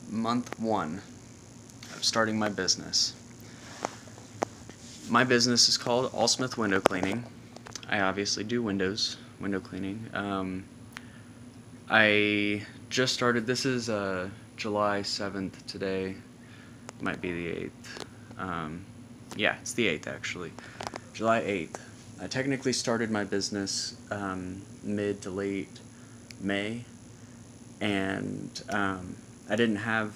month one of starting my business. My business is called Allsmith Window Cleaning. I obviously do window cleaning. I just started. This is July 7th today. Might be the 8th. Yeah, it's the 8th actually. July 8th. I technically started my business mid to late May, and I didn't have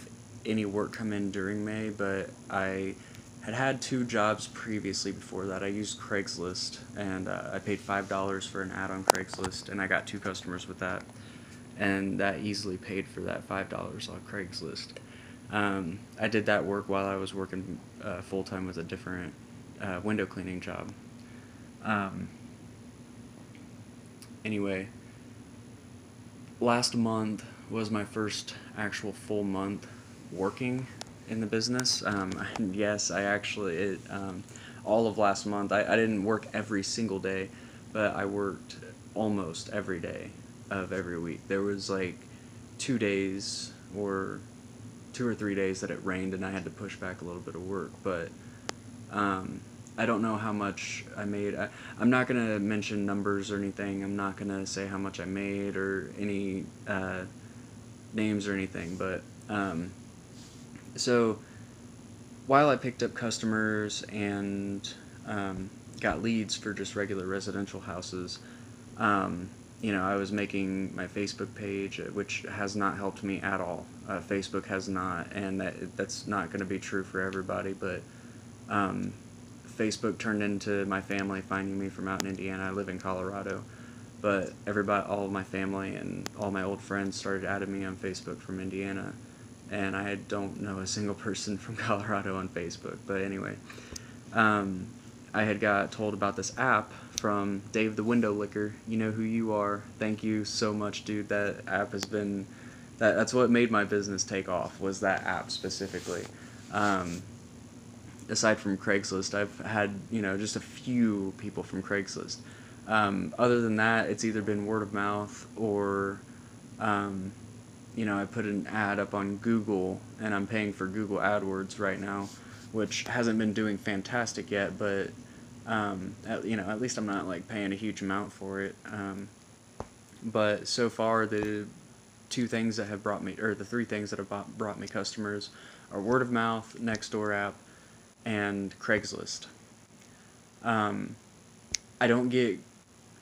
any work come in during May, but I had 2 jobs previously before that. I used Craigslist, and I paid $5 for an ad on Craigslist, and I got 2 customers with that, and that easily paid for that $5 on Craigslist. I did that work while I was working full-time with a different window cleaning job. Anyway, last month was my first actual full month working in the business. Yes, I actually, all of last month, I didn't work every single day, but I worked almost every day of every week. There was like 2 days or 2 or 3 days that it rained and I had to push back a little bit of work, but I don't know how much I made. I'm not going to mention numbers or anything. I'm not going to say how much I made or any names or anything, but so while I picked up customers and got leads for just regular residential houses, I was making my Facebook page, which has not helped me at all. Facebook has not, and that's not going to be true for everybody, but Facebook turned into my family finding me from out in Indiana. I live in Colorado, but all of my family and all my old friends started adding me on Facebook from Indiana, and I don't know a single person from Colorado on Facebook. But anyway, I had got told about this app from Dave the Window Licker. You know who you are. Thank you so much, dude. That app has been that's what made my business take off, was that app specifically. Aside from Craigslist, I've had just a few people from Craigslist. Other than that, it's either been word of mouth or I put an ad up on Google, and I'm paying for Google AdWords right now, which hasn't been doing fantastic yet, but at least I'm not like paying a huge amount for it. But so far, the 2 things that have brought me, or the 3 things that have brought me customers, are word of mouth, Nextdoor app, and Craigslist. I don't get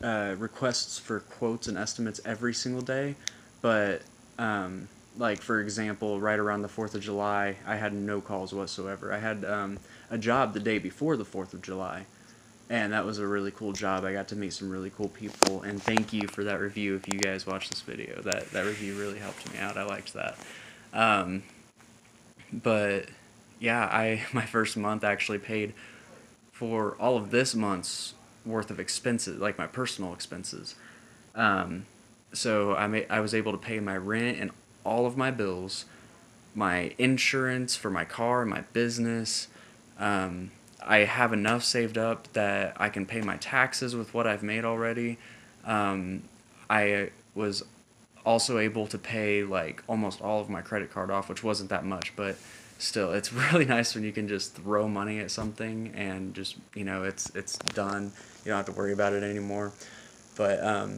requests for quotes and estimates every single day, but like for example, right around the 4th of July, I had no calls whatsoever. I had a job the day before the 4th of July, and that was a really cool job. I got to meet some really cool people, and thank you for that review if you guys watch this video. That review really helped me out. I liked that. But yeah, my first month actually paid for all of this month's worth of expenses, like my personal expenses. So I was able to pay my rent and all of my bills, my insurance for my car, my business. I have enough saved up that I can pay my taxes with what I've made already. I was also able to pay like almost all of my credit card off, which wasn't that much, but still, it's really nice when you can just throw money at something and just it's done. You don't have to worry about it anymore. But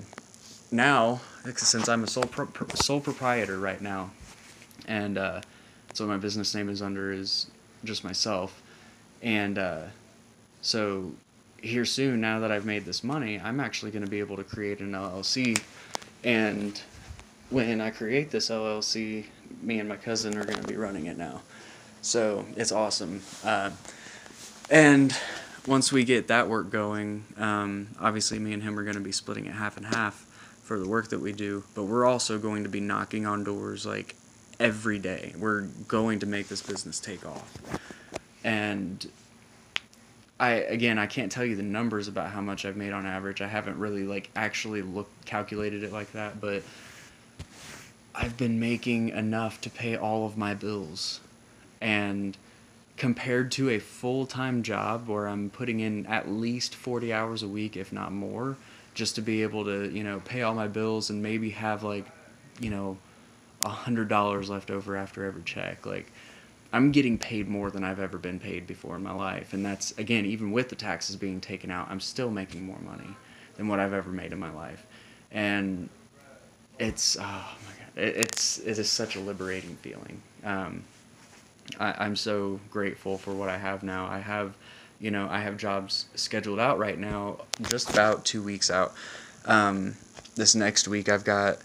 now, since I'm a sole proprietor right now, and so my business name is under is just myself, and so here soon, now that I've made this money, I'm actually going to be able to create an LLC, and when I create this LLC, me and my cousin are going to be running it now. So it's awesome. And once we get that work going, obviously me and him are going to be splitting it half and half for the work that we do, but we're also going to be knocking on doors like every day. We're going to make this business take off. And I can't tell you the numbers about how much I've made on average. I haven't really like actually calculated it like that, but I've been making enough to pay all of my bills. And compared to a full-time job where I'm putting in at least 40 hours a week, if not more, just to be able to, pay all my bills and maybe have like, $100 left over after every check. Like, I'm getting paid more than I've ever been paid before in my life. And that's, again, even with the taxes being taken out, I'm still making more money than what I've ever made in my life. And it's, oh my God, it is such a liberating feeling. I'm so grateful for what I have now. I have jobs scheduled out right now, just about 2 weeks out. This next week I've got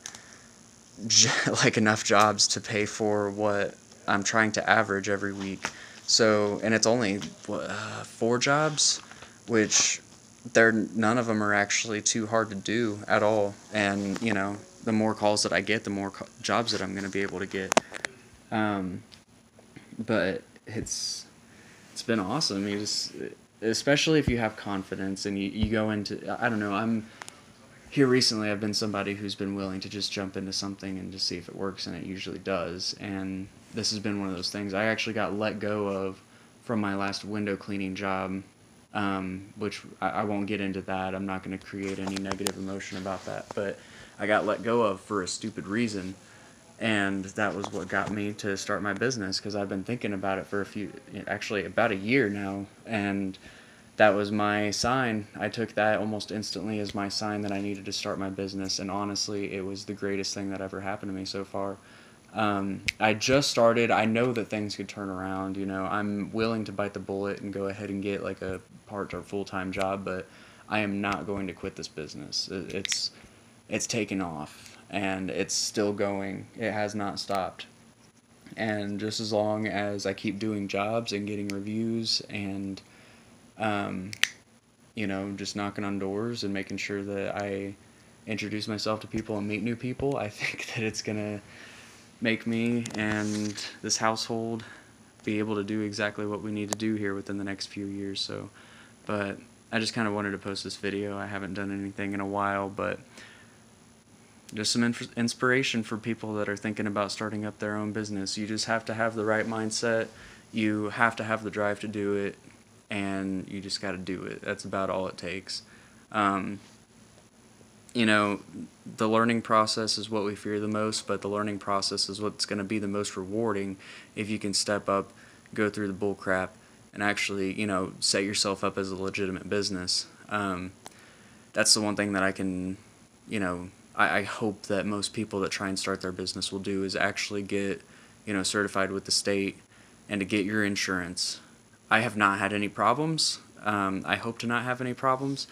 like enough jobs to pay for what I'm trying to average every week. So, and it's only 4 jobs, which none of them are actually too hard to do at all. And the more calls that I get, the more jobs that I'm going to be able to get. But it's been awesome. Especially if you have confidence and you go into, I don't know, I'm here recently. I've been somebody who's been willing to just jump into something and just see if it works, and it usually does. And this has been one of those things. I actually got let go of from my last window cleaning job, which I won't get into that. I'm not going to create any negative emotion about that, but I got let go of for a stupid reason. And that was what got me to start my business, because I've been thinking about it for actually about a year now, and that was my sign. I took that almost instantly as my sign that I needed to start my business, and honestly, it was the greatest thing that ever happened to me so far. I just started. I know that things could turn around. I'm willing to bite the bullet and go ahead and get like a part or full-time job, but I am not going to quit this business. It's taken off, and it's still going. It has not stopped. And just as long as I keep doing jobs and getting reviews and just knocking on doors and making sure that I introduce myself to people and meet new people, I think that it's gonna make me and this household be able to do exactly what we need to do here within the next few years. So, but I just kind of wanted to post this video. I haven't done anything in a while, but just some inspiration for people that are thinking about starting up their own business. You just have to have the right mindset. You have to have the drive to do it, and you just got to do it. That's about all it takes. The learning process is what we fear the most, but the learning process is what's going to be the most rewarding if you can step up, go through the bull crap, and actually, set yourself up as a legitimate business. That's the one thing that I can, I hope that most people that try and start their business will do, is actually get, certified with the state and to get your insurance. I have not had any problems. I hope to not have any problems.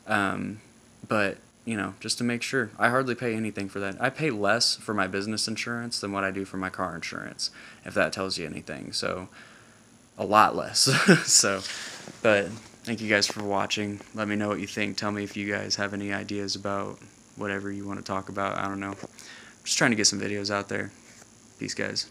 But, just to make sure. I hardly pay anything for that. I pay less for my business insurance than what I do for my car insurance, if that tells you anything. So, a lot less. But thank you guys for watching. Let me know what you think. Tell me if you guys have any ideas about whatever you want to talk about. I don't know. I'm just trying to get some videos out there. Peace, guys.